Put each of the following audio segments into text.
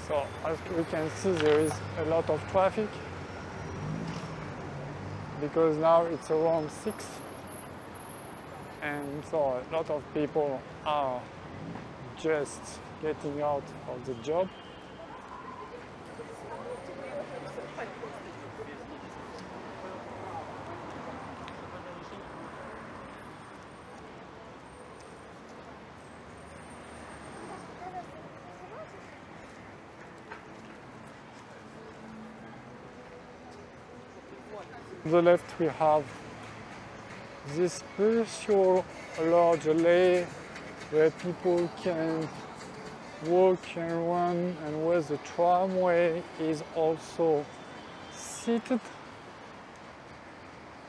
So as we can see, there is a lot of traffic because now it's around 6, and so a lot of people are just getting out of the job. On the left we have this special large alley where people can walk and run, and where the tramway is also seated.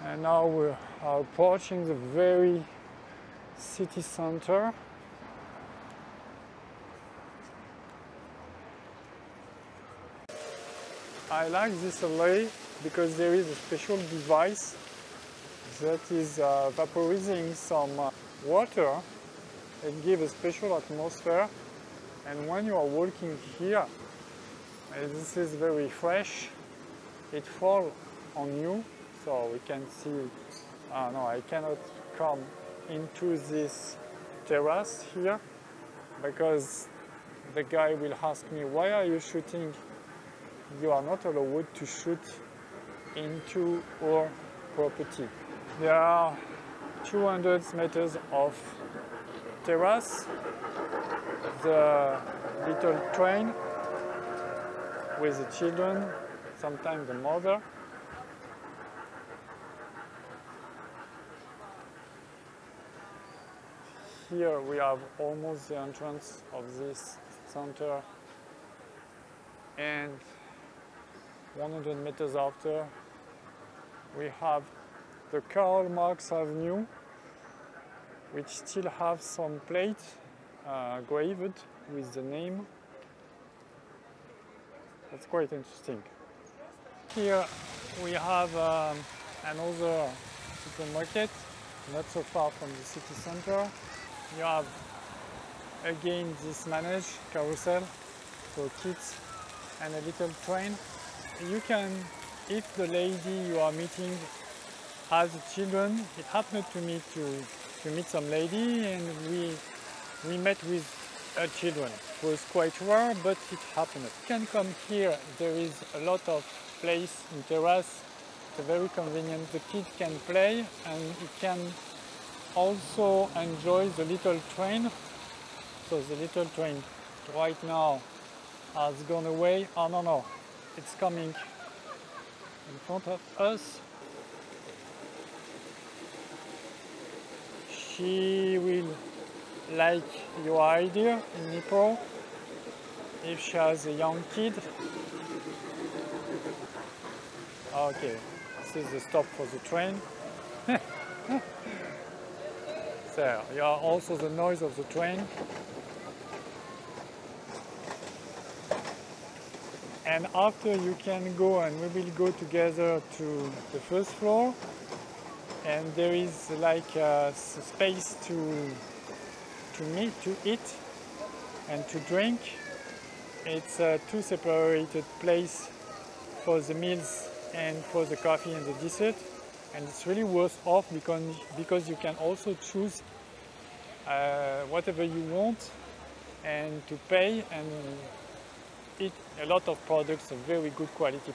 And now we are approaching the very city center. I like this alley because there is a special device that is vaporizing some water and give a special atmosphere. And when you are walking here, this is very fresh, it falls on you, so we can see, no, I cannot come into this terrace here because the guy will ask me, why are you shooting? You are not allowed to shoot into our property. There are 200 meters of terrace, the little train with the children, sometimes the mother. Here we have almost the entrance of this center, and 100 meters after we have the Karl Marx Avenue, which still have some plates graved with the name. That's quite interesting. Here we have another supermarket, not so far from the city center. You have again this managed carousel for kids and a little train. You can, if the lady you are meeting has children, it happened to me to meet some lady, and we met with her children. It was quite rare, but it happened. You can come here, there is a lot of place in terrace. It's very convenient. The kid can play, and he can also enjoy the little train. So the little train right now has gone away. Oh no, it's coming in front of us. She will like your idea in Dnipro if she has a young kid. Okay, this is the stop for the train. There, you have also the noise of the train. And after you can go, and we will go together to the first floor, and there is like a space to eat and to drink. It's two separated places for the meals and for the coffee and the dessert, and it's really worth off because you can also choose whatever you want and to pay and eat a lot of products of very good quality.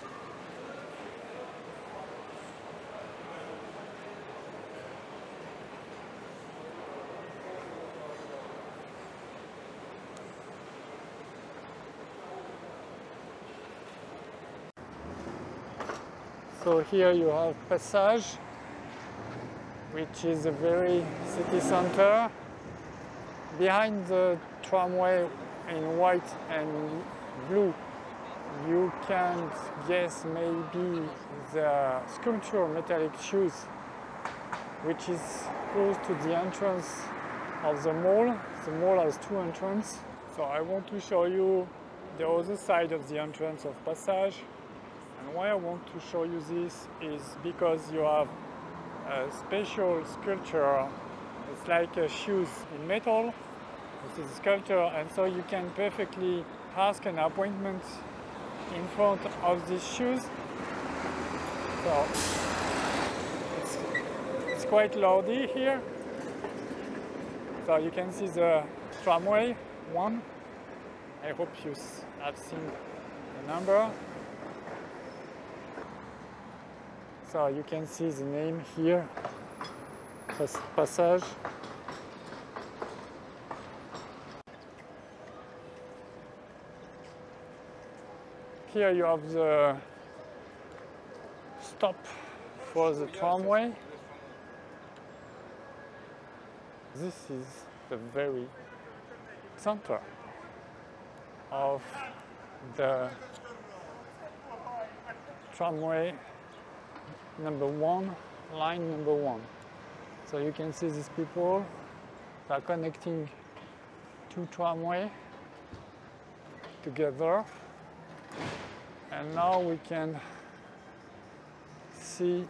So here you have Passage, which is a very city center. Behind the tramway in white and blue, you can guess maybe the sculpture metallic shoes, which is close to the entrance of the mall. The mall has two entrances. So I want to show you the other side of the entrance of Passage. And why I want to show you this is because you have a special sculpture. It's like shoes in metal, This is a sculpture, and so you can perfectly ask an appointment in front of these shoes. So it's quite loudy here. So you can see the tramway one. I hope you have seen the number. So you can see the name here, Passage. Here you have the stop for the tramway. This is the very center of the tramway number 1, line number 1. So you can see these people that are connecting two tramway together. And now we can see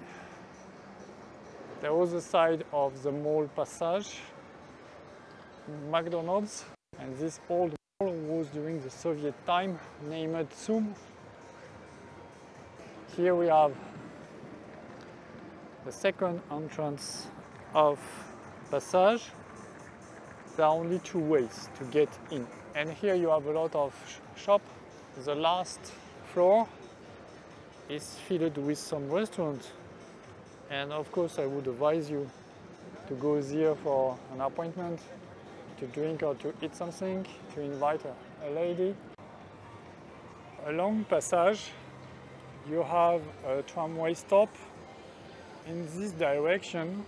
the other side of the mall Passage, McDonald's, and this old mall was during the Soviet time named Sum. Here we have the second entrance of Passage. There are only two ways to get in. And here you have a lot of shop. The last floor is filled with some restaurants. And of course I would advise you to go there for an appointment, to drink or to eat something, to invite a lady. Along Passage you have a tramway stop. In this direction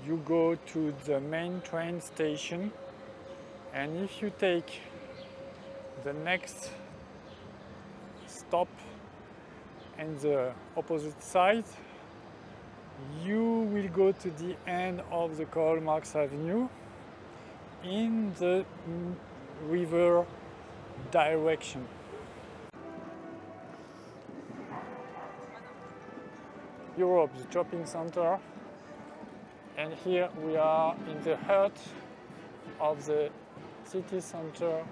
you go to the main train station, and if you take the next stop and the opposite side, you will go to the end of the Karl Marx Avenue in the river direction. Europe, the shopping center, and here we are in the heart of the city center.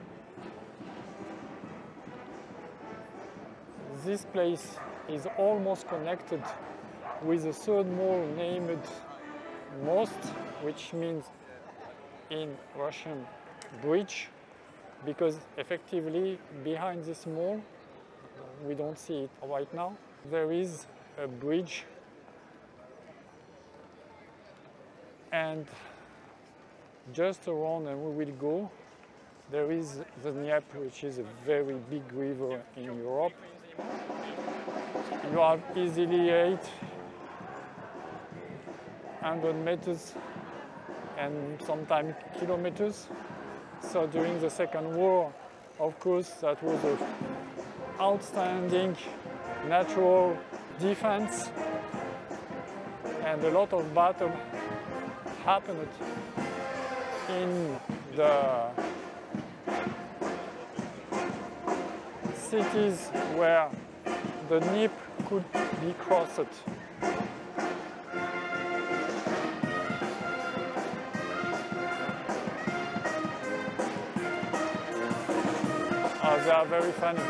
This place is almost connected with the third mall named Most, which means in Russian bridge, because effectively behind this mall, we don't see it right now, there is a bridge. And just around, and we will go, there is the Dnipro, which is a very big river in Europe. You have easily 800 meters and sometimes kilometers. So during the Second War, of course, that was an outstanding natural defense, and a lot of battle happened in the cities where the Dnipro could be crossed. They are very funny.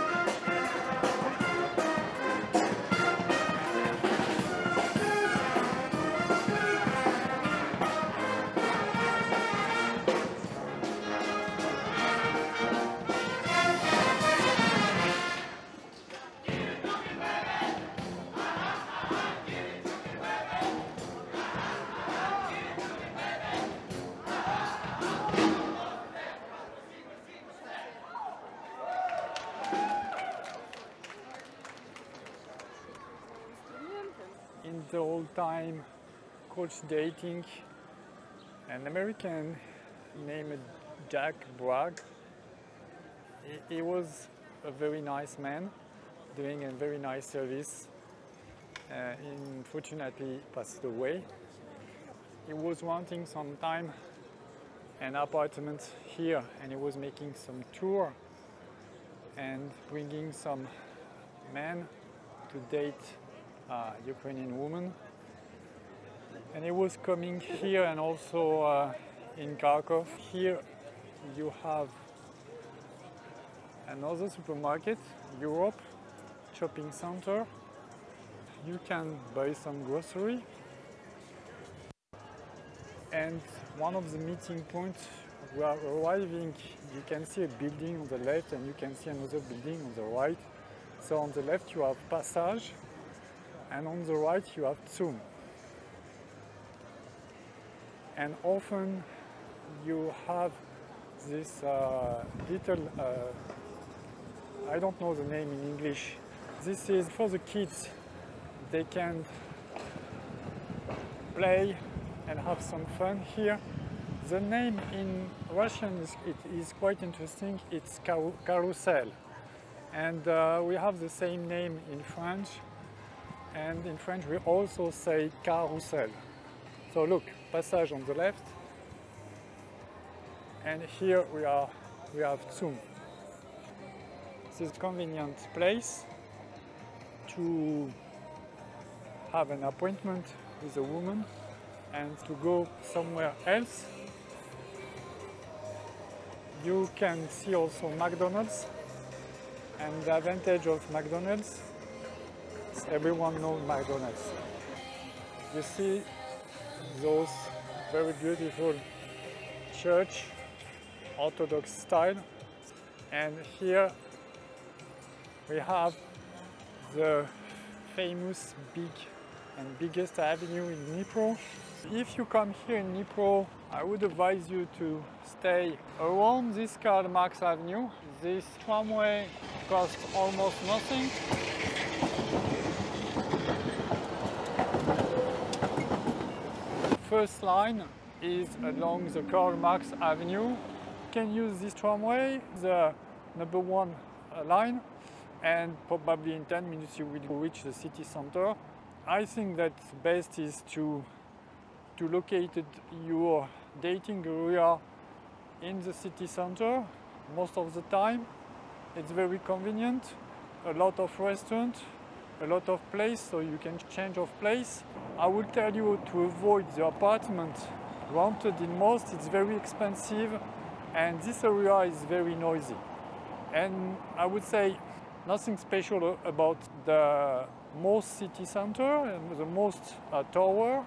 In the old time coach dating, an American named Jack Bragg. He was a very nice man, doing a very nice service. Unfortunately passed away. He was wanting some time an apartment here, and he was making some tour and bringing some men to date Ukrainian woman, and he was coming here and also in Kharkov. Here you have another supermarket, Europe, shopping center. You can buy some grocery. And one of the meeting points, we are arriving, you can see a building on the left and you can see another building on the right. So on the left you have Passage and on the right you have Zoom. And often you have this little, I don't know the name in English. This is for the kids. They can play and have some fun here. The name in Russian is quite interesting. It's carousel. And we have the same name in French. And in French we also say carousel. So look, Passage on the left. And here we have Zoom. This is a convenient place to have an appointment with a woman and to go somewhere else. You can see also McDonald's, and the advantage of McDonald's is everyone knows McDonald's. You see those very beautiful church, Orthodox style, and here we have the famous biggest avenue in Dnipro. If you come here in Dnipro, I would advise you to stay around this Karl Marx avenue. This tramway costs almost nothing. First line is along the Karl Marx avenue. You can use this tramway, the number 1 line, and probably in 10 minutes you will reach the city center. I think that best is to locate your dating area in the city center most of the time. It's very convenient, a lot of restaurants, a lot of place, so you can change of place. I will tell you to avoid the apartment rented in most. It's very expensive and this area is very noisy. And I would say nothing special about the most city center and the most tower.